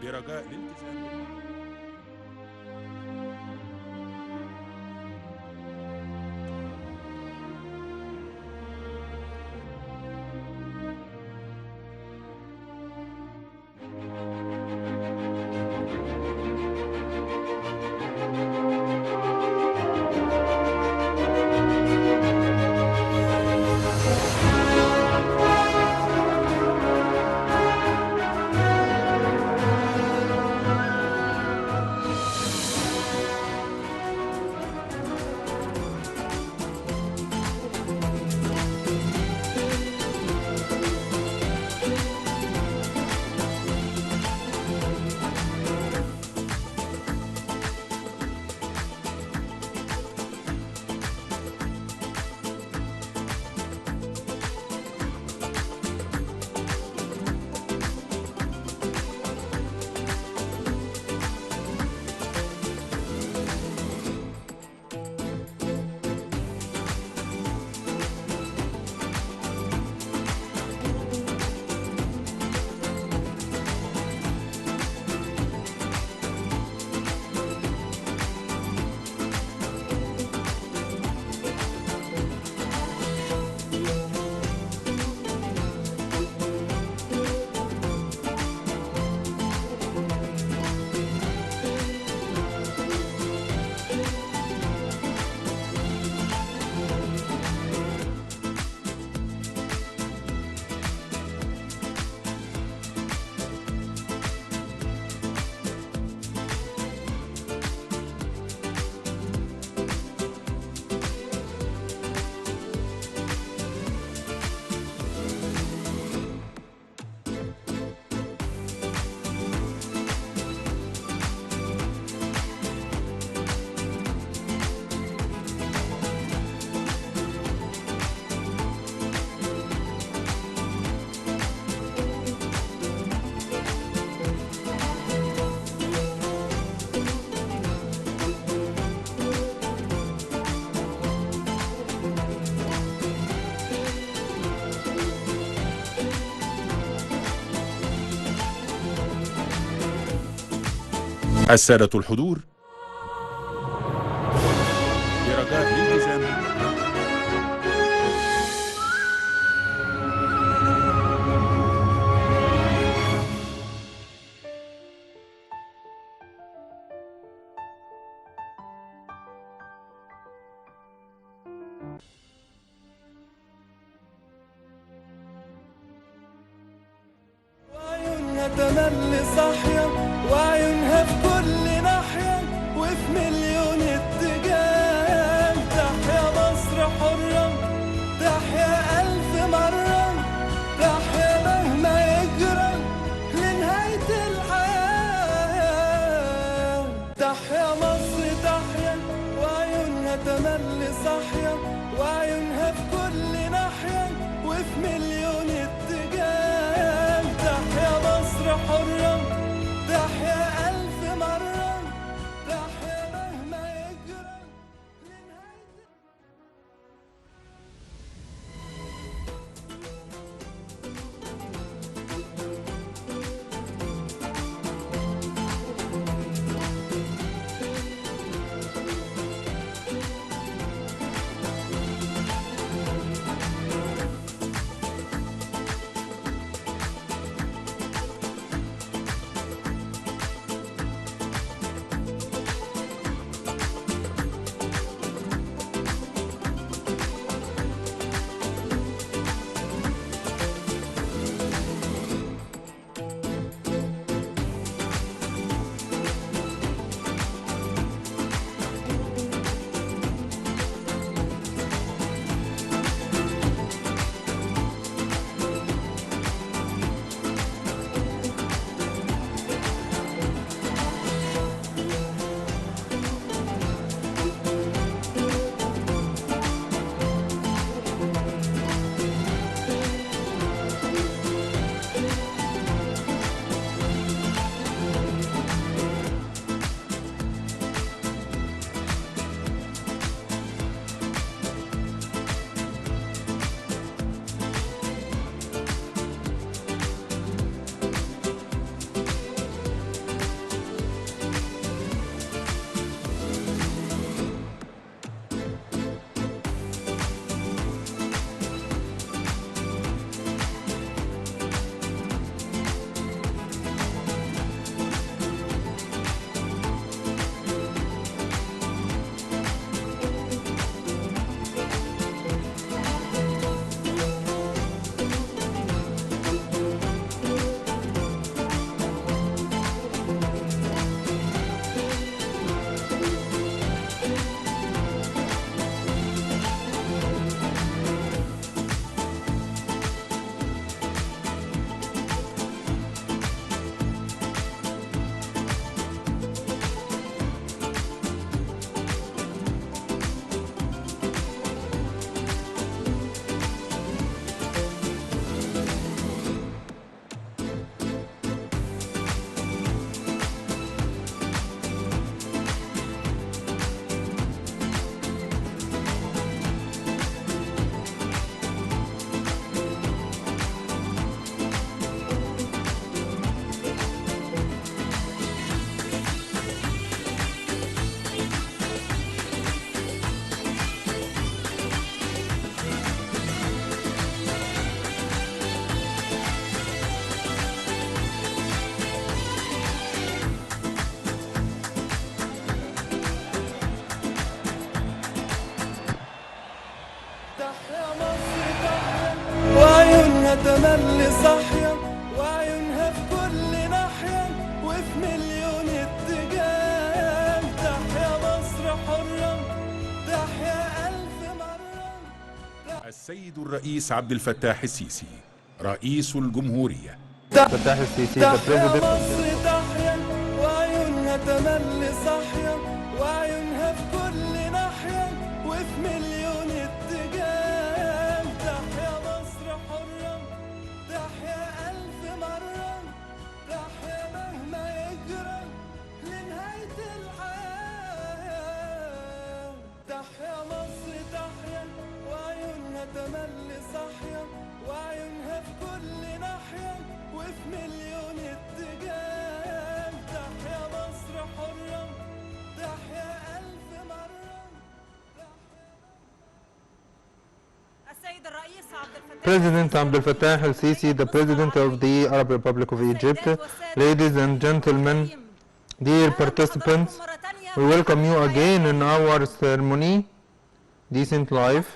برجاء الالتزام. السادة الحضور برجاء الالتزام. وعيونها تملي صاحية وعيونها في كل ناحية وفي مليون اتجاه. تحيا مصر حرة تحيا ألف مرة تحيا مهما يجرى لنهاية الحياة. تحيا مصر تحيا وعيونها تملي صاحية وعيونها في كل ناحية وفي مليون اتجاه. تحيا مصر حرة تحيا ألف مرة تحيا مهما يجرى لنهاية. تملي صاحية وعيونها في كل ناحية وفي مليون اتجاه. تحيا مصر حرة، تحيا ألف مرة. السيد الرئيس عبد الفتاح السيسي رئيس الجمهورية. الفتاح السيسي the تحيا president. مصر تحيا وعيونها تملي صاحية وعيونها في كل ناحية وفي مليون اتجاه. تحيا مصر حرة، تحيا ألف مرة، تحيا مهما يجرى لنهاية الحياة. تحيا مصر تحيا وعيونها تملي صاحية وعيونها في كل ناحية وفي مليون اتجاه. تحيا مصر حرة، تحيا ألف مرة. السيد الرئيس عبد الفتاح President Abdel Fattah al-Sisi, the President of the Arab Republic of Egypt. Ladies and gentlemen, dear participants, we welcome you again in our ceremony, Decent Life.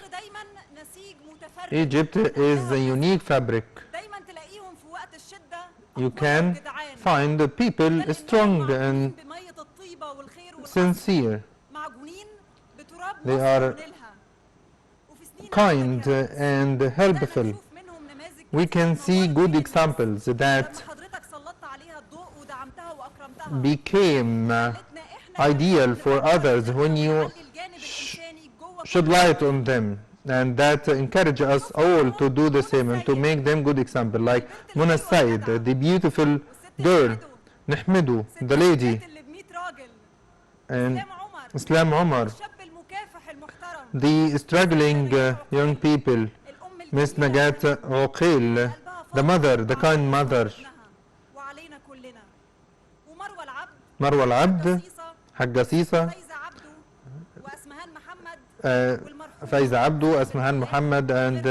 Egypt is a unique fabric. You can find the people strong and sincere. They are kind and helpful. We can see good examples that became ideal for others when you shed light on them, and that encourage us all to do the same and to make them good example, like Mona Said, the beautiful girl, Nahmedu, the lady, and Islam Omar, the struggling young people, Miss Nagat Oqil, the mother, the kind mother, Marwa al-Abd, Hagga Sisa, Faiza Abdu, Asmahan Muhammad, and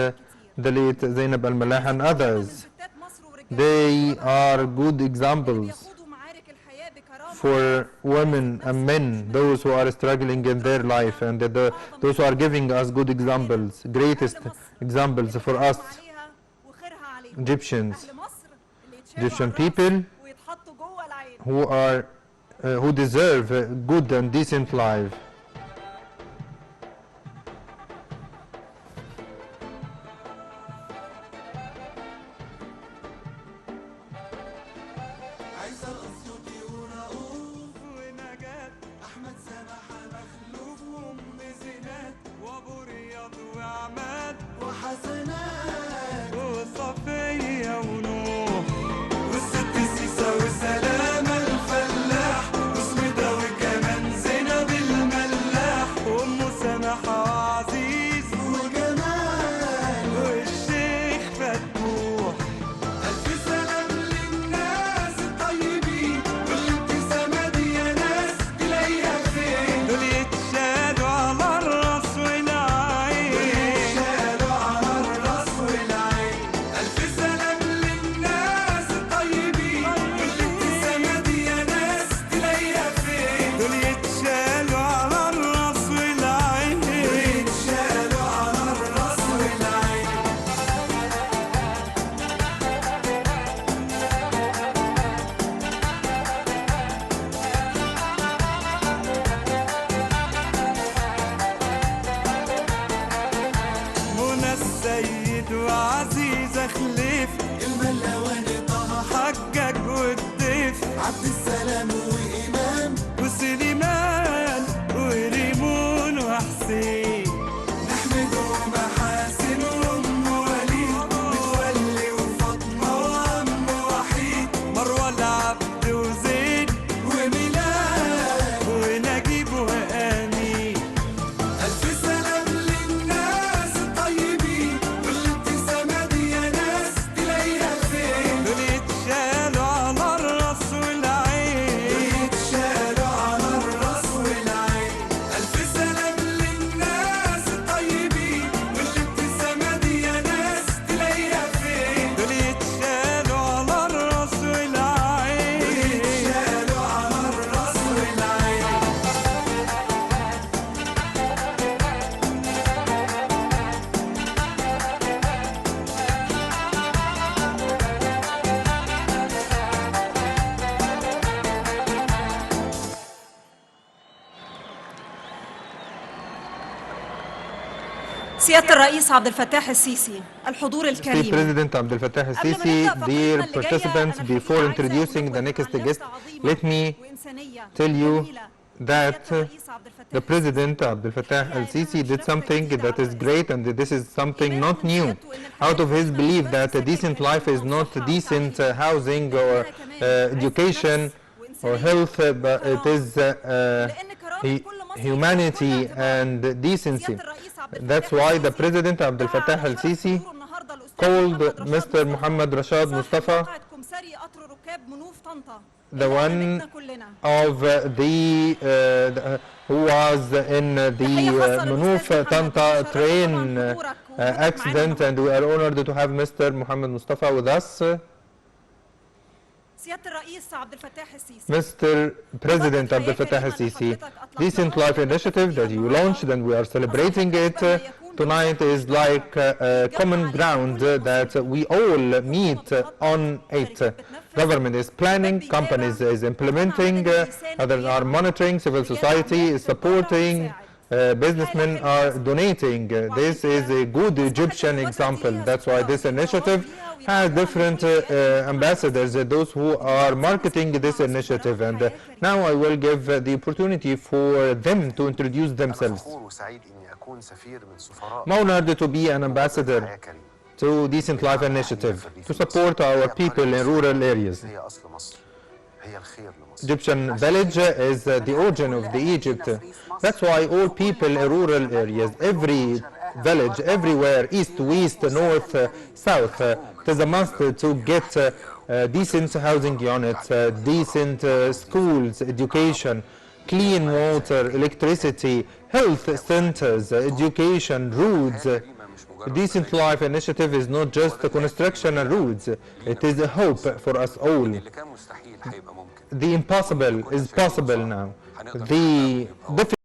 the late Zainab al-Malah and others. They are good examples for women and men, those who are struggling in their life, and those who are giving us good examples, greatest examples for us Egyptians, Egyptian people who deserve a good and decent life. وحسنات وصفية ونوح والست السيسة والسلامة الفلاح وسويدة وكمان زينب الملاح. سيادة الرئيس عبد الفتاح السيسي، الحضور الكريم. President Abdel Fattah al-Sisi, dear participants, before introducing the next guest, let me tell you that the President Abdel Fattah al-Sisi did something that is great, and this is something not new. Out of his belief that a decent life is not decent housing or education or health, but it is humanity and decency. That's why the President Abdel Fattah al-Sisi called Mr. Muhammad Rashad Mustafa, the one of who was in the Munoof Tanta train accident, and we are honored to have Mr. Muhammad Mustafa with us. Mr. President Abdel Fattah al-Sisi, Decent Life Initiative that you launched, and we are celebrating it tonight, is like a common ground that we all meet on it. Government is planning, companies is implementing, others are monitoring, civil society is supporting, businessmen are donating. This is a good Egyptian example. That's why this initiative has different ambassadors, those who are marketing this initiative. And now I will give the opportunity for them to introduce themselves. I'm honored to be an ambassador to Decent Life Initiative, to support our people in rural areas. Egyptian village is the origin of the Egypt. That's why all people in rural areas, every village, everywhere, east, west, north, south, it is a must to get decent housing units, decent schools, education, clean water, electricity, health centers, education, roads. Decent Life Initiative is not just a construction and roads, it is a hope for us all. The impossible is possible now. The